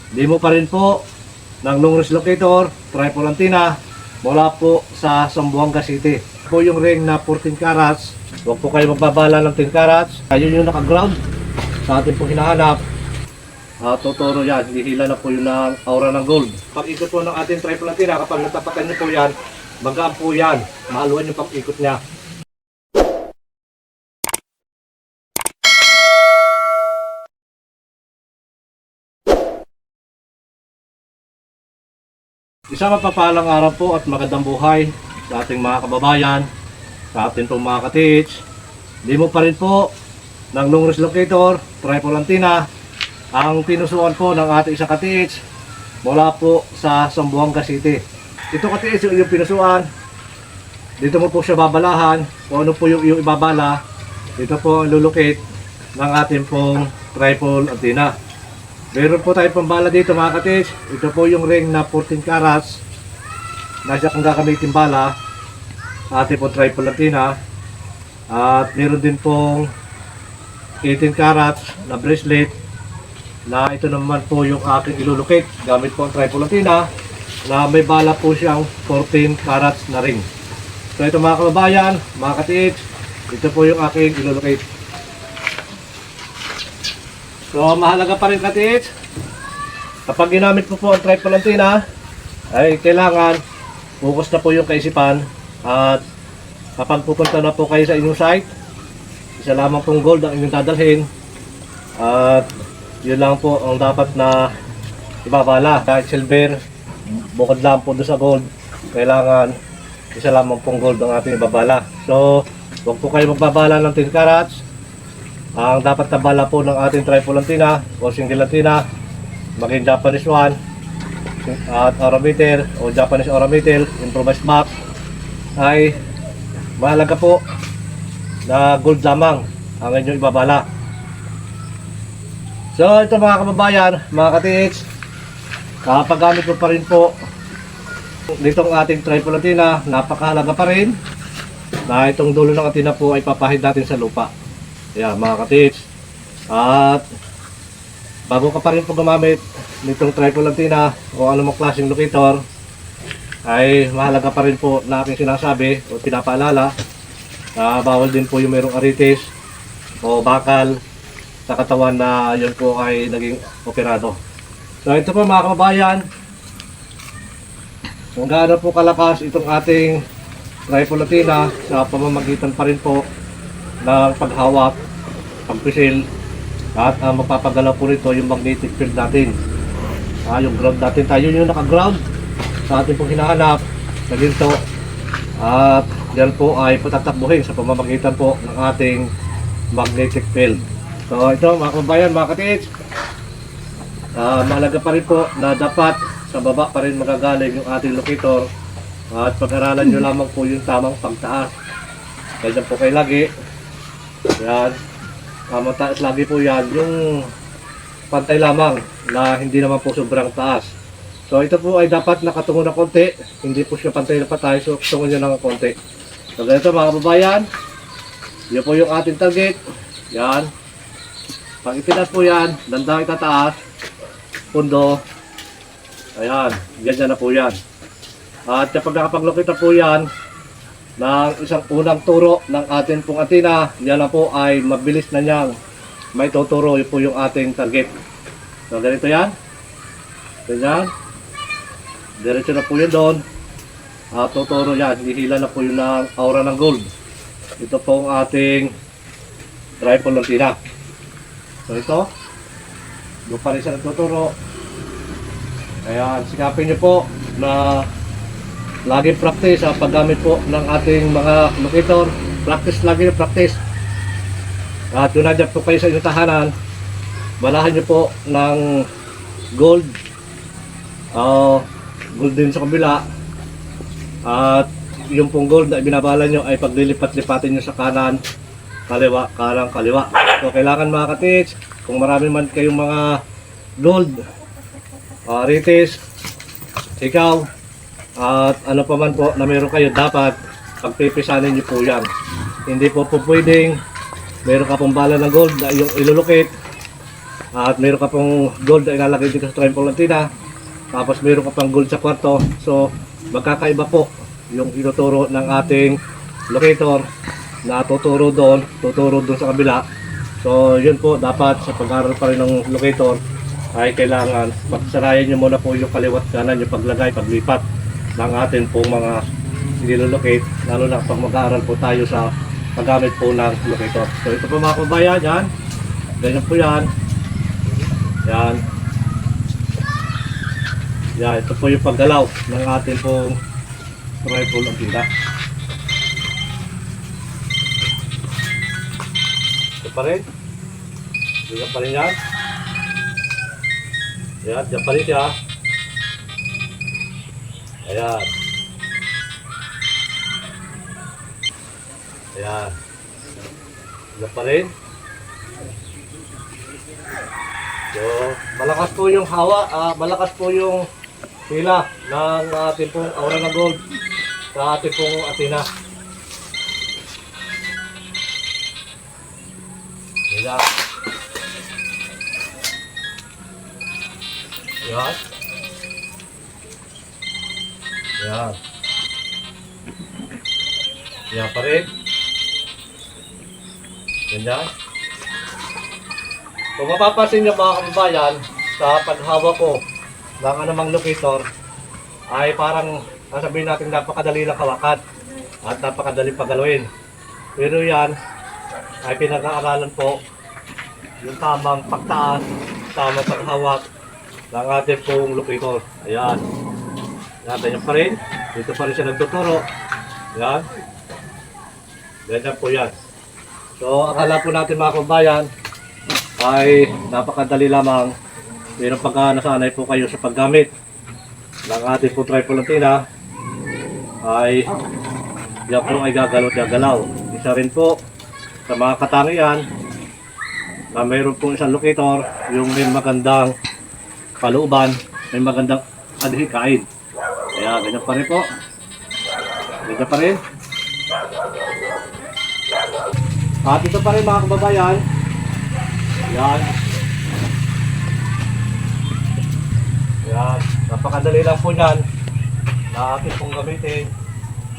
Demo pa rin po ng long range locator, tripod antenna mula po sa Zamboanga City. Po yung ring na 14 carats. Huwag po kayo magbabala ng 10 carats. Ayun yung naka-ground sa atin po hinahanap. Totoro yan, hihila na po yun ng aura ng gold. Pag ikot po ng ating tripod antenna, kapag natapatan nyo po yan, magaan po yan. Mahaluan yung pag-ikot niya. Isang mapapalang araw po at magandang buhay sa ating mga kababayan, sa ating pong mga ka-teach. Demo pa rin po ng long range locator, tripod antenna, ang pinusuan po ng ating isang ka-teach mula po sa Zamboanga City. Ito ka-teach yung pinusuan, dito mo po siya babalahan, kung ano po yung ibabala, dito po ang lulukit ng ating pong tripod antenna. Meron po tayo pambala dito mga ka-teach. Ito po yung ring na 14 carats na siya kung gagamitin bala sa ating pong tripod antenna. At meron din pong 18 carats na bracelet na ito naman po yung aking ilulukit gamit po ang tripod antenna na may bala po siyang 14 carats na ring. So ito mga kababayan, mga ka-teach, ito po yung aking ilulukit. So mahalaga pa rin ka-teach, kapag ginamit po ang tripod antenna ay kailangan focus na po yung kaisipan. At kapag pupunta na po kayo sa inyong site, isa lamang pong gold ang inyong dadalhin. At yun lang po ang dapat na ibabala. Kahit silver, bukod lang po doon sa gold, kailangan isa lamang pong gold ang ating ibabala. So huwag po kayo magbabala ng 10 carats. Ang dapat na bala po ng ating tripod antenna o single antenna, maging Japanese one at Aurameter o Japanese Aurameter improvised box, ay mahalaga po na gold lamang ang inyong ibabala. So ito mga kababayan, mga ka-teach, kapag gamit ko pa rin po ditong ating tripod antenna, napakahalaga pa rin na itong dulo ng antenna po ay papahid natin sa lupa. Ayan mga ka-teach. At bago ka pa rin po gumamit nitong tripod antenna o anumang klaseng locator, ay mahalaga pa rin po na aking sinasabi o pinapaalala na bawal din po yung mayroong aritis o bakal sa katawan na yun po ay naging operado. So ito po mga kababayan, kung gaano po kalakas itong ating tripod antenna sa pamamagitan pa rin po ng paghawak, pagpisil, at magpapagalaw po rito yung magnetic field natin. Yung ground natin, tayo yung naka-ground sa ating pong hinahanap na ginto. At yan po ay patatakbuhin sa pamamagitan po ng ating magnetic field. So ito mga kababayan, mga ka-teach, mahalaga pa rin po na dapat sa baba pa rin magagaling yung ating locator. At pag-aralan nyo lamang po yung tamang pagtaas. Kaya po kayo lagi. Yan, mataas lagi po yan, yung pantay lamang na hindi naman po sobrang taas. So ito po ay dapat nakatungo na konti, hindi po siya pantay na patay, so tungo nyo ng konti. So ganito mga kababayan, yun po yung ating target. Yan, pag itinas po yan, dandang itataas, pundo, ayan, ganyan na po yan. At kapag nakapaglokit na po yan ng isang unang turo ng ating pong antenna, yan na po ay mabilis na niyang may tuturo po yung ating target. So ganito yan, ganyan, diretso na po yun doon, at tuturo yan, hihila na po yun ng aura ng gold. Ito po ang ating tripod antenna. So ito, doon pa rin siya nagtuturo. Ayan, sikapin nyo po na lagi practice sa paggamit po ng ating mga locator. Practice lagi, practice. At kung nandiyan po kayo sa inyong tahanan, balahan nyo po ng gold. Gold din sa kabila. At yung pong gold na binabala nyo ay paglilipat-lipatin nyo sa kanan, kaliwa, kanan, kaliwa. So kailangan mga ka-teach, kung marami man kayong mga gold, ritis, ikaw, at ano pa man po na meron kayo, dapat pagpipisanin nyo po yan. Hindi po pwedeng meron ka pong bala ng gold na yung ilulukit At meron ka pong gold na ilalagay dito sa triple antenna. Tapos meron ka pang gold sa kwarto. So magkakaiba po yung ituturo ng ating locator na tuturo doon sa kabila. So yun po, dapat sa pag-aaral pa rin ng locator ay kailangan pagsarayan nyo muna po yung kaliwat kanan, yung paglagay, paglipat ng atin pong mga nilolocate, lalo na pag mag-aaral po tayo sa paggamit po ng locator. So ito po mga kabayan, yan. Ganyan po yan. Yan. Yan, ito po yung paggalaw ng atin pong triple antenna. Ito pa rin. Ganyan pa rin yan. Yan, dyan pa rin siya. Ayan. Ayan. Dyan pa rin. So, malakas po yung malakas po yung hila ng ating pong aura na gold sa ating pong antenna. Ayan. Ayan. Ayan. Ayan pa rin. Ganyan. Kung mapapansin nyo mga kababayan, sa paghawak ko ng anumang locator ay parang sasabihin natin napakadali lang hawakan at napakadali pagalawin. Pero yan ay pinag-aaralan po yung tamang pagtaas, tamang paghawak ng ating pong locator. Ayan. Ganyan pa rin. Dito pa rin siya nagtuturo. Ayan. Ganyan po yan. So, akala po natin mga kababayan ay napakadali lamang. Pero pagka nasanay po kayo sa paggamit ng ating po triple antenna ay yan po ay gagalaw. Isa rin po sa mga katangian na mayroon po isang locator yung may magandang kalooban, may magandang adhikain. Kaya ganyan pa rin po. Ganyan pa rin. At ito pa rin mga kababayan. Yan. Yan. Napakadali lang po yan na ating pong gamitin.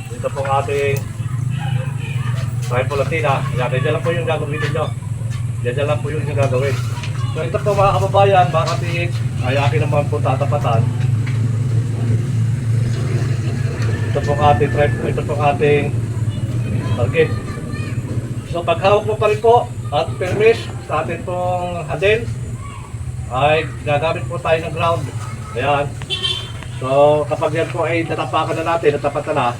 Dito pong ating triple antenna. Yan. Diyan lang po yung gagamitin nyo. Diyan lang po yung gagawin. So ito po mga kababayan, mga katiig, ay akin naman po tatapatan. Ito pong ating target. So paghawak mo pa rin po at permis sa atin pong handle ay gagamit po tayo ng ground. Ayan. So kapag yan po ay natapakan na natin, natapatan na,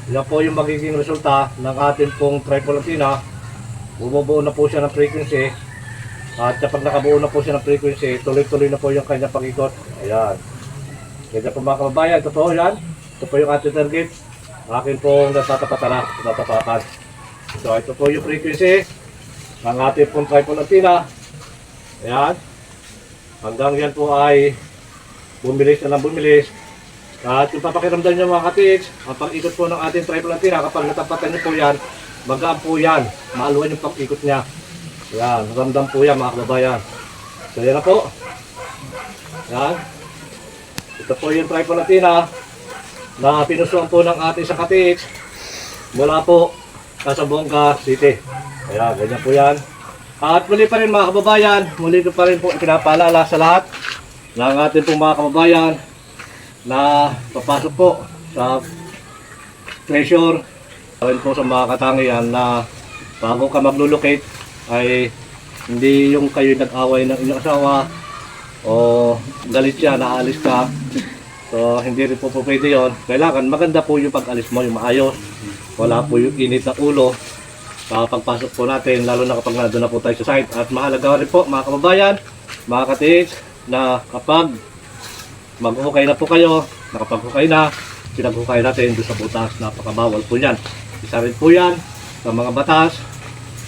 yan po yung magiging resulta ng atin pong triple antenna. Bumubuo na po siya ng frequency. At kapag nakabuo na po siya ng frequency, tuloy-tuloy na po yung kanyang pag-ikot. Ayan. Ganyan po mga kababayan, totoo yan. Ito po yung ating target. Akin pong natatapatan na, natapakan. So ito po yung frequency ng ating pong triple antenna. Ayan. Hanggang yan po ay bumilis na lang bumilis. At yung papakiramdam nyo mga katiks, ang pag-ikot po ng ating triple antenna, kapag natapatan nyo po yan, magaan po yan. Maaluan yung pag-ikot niya. Ayan. Ramdam po yan mga kababayan. So yan na po. Ayan. Ito po yung triple antenna na pinusuan po ng ating sa katiks mula po sa Bongga City. Ayan, ganyan po yan. At muli pa rin mga kababayan, muli ko pa rin po ipinapaalala sa lahat ng ating pong mga kababayan na papasok po sa treasure. Rin po sa mga katangian na bago ka maglulocate ay hindi yung kayo nag-away ng inyong asawa o galit siya, naalis ka. So hindi rin po pwede yun. Kailangan maganda po yung pag-alis mo, yung maayos. Wala po yung init na ulo sa pagpasok po natin, lalo na kapag nandun na po tayo sa site. At mahalaga rin po mga kababayan, mga katiks, na kapag mag-hukay na po kayo, nakapag-hukay na, pinag-hukay natin doon sa butas, napakabawal po yan. Isa rin po yan sa mga batas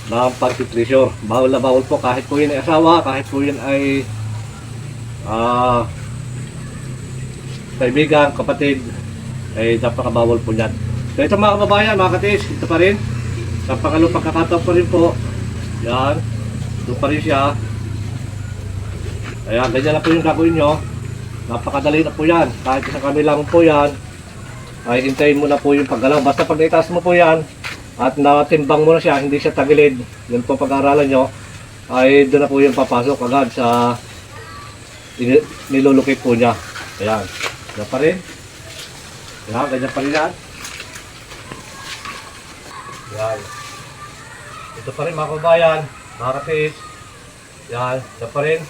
ng pag-treasure. Bawal na bawal po kahit po yun ay asawa, kahit po yun ay kaibigan, kapatid, ay napakabawal po yan. So ito mga kababayan, mga katis, ito pa rin. Sa pangalawang pagkakataon pa rin po. Yan. Ito pa rin siya. Ayan, ganyan na po yung gagawin nyo. Napakadali na po yan. Kahit isang kami lang po yan, ay hintayin mo na po yung paggalaw. Basta pag naitaas mo po yan, at natimbang mo na siya, hindi siya tagilid, yun po pag-aaralan nyo, ay doon na po yung papasok agad sa nilulukit po niya. Ayan, ganyan pa rin. Ayan, ganyan pa rin yan. Ayan. Ito pa rin mga kabayan, mga katiis. Ayan, ganyan pa rin.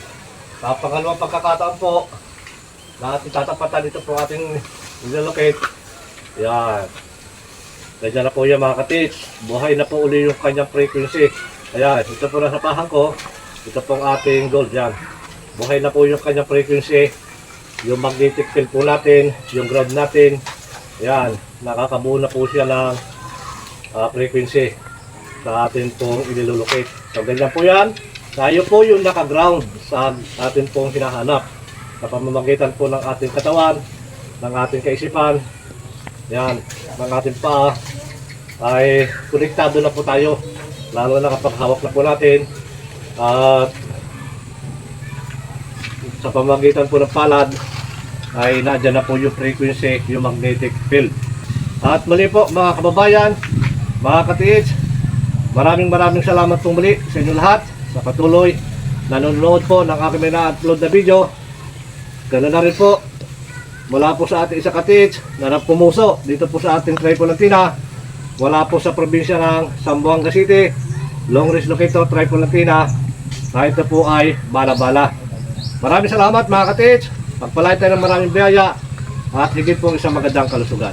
Sa pangalawang pagkakataon po, lahat itatapatan dito po ating nilulukit. Ayan. Ganyan na po yan mga katiis. Buhay na po uli yung kanyang frequency. Ayan, ito po na sapahan ko. Ito pong ating gold yan. Buhay na po yung kanyang frequency. Yung magnetic field po natin, yung ground natin. Ayan, nakakabuo na po siya ng frequency sa atin pong inilulukit. So ganyan po yan. Tayo po yung naka-ground sa atin pong hinahanap. Sa pamamagitan po ng ating katawan, ng ating kaisipan, yan, ng ating paa, ay konektado na po tayo. Lalo na kapag hawak na po natin. At sa pamamagitan po ng palad, ay nadyan na po yung frequency, yung magnetic field. At muli po mga kababayan, mga katiits, maraming salamat pong muli sa inyo lahat sa patuloy nanonood po ng aking na-upload na video. Ganoon na rin po mula po sa ating isa katiits na napumuso dito po sa ating Tripolantina, wala po sa probinsya ng Zamboanga City, Long Ridge Locator, Tripolantina, na ito po ay Bala-Bala. Maraming salamat mga katiits, pagpalay tayo ng maraming biyaya at higit po isang magandang kalusugan.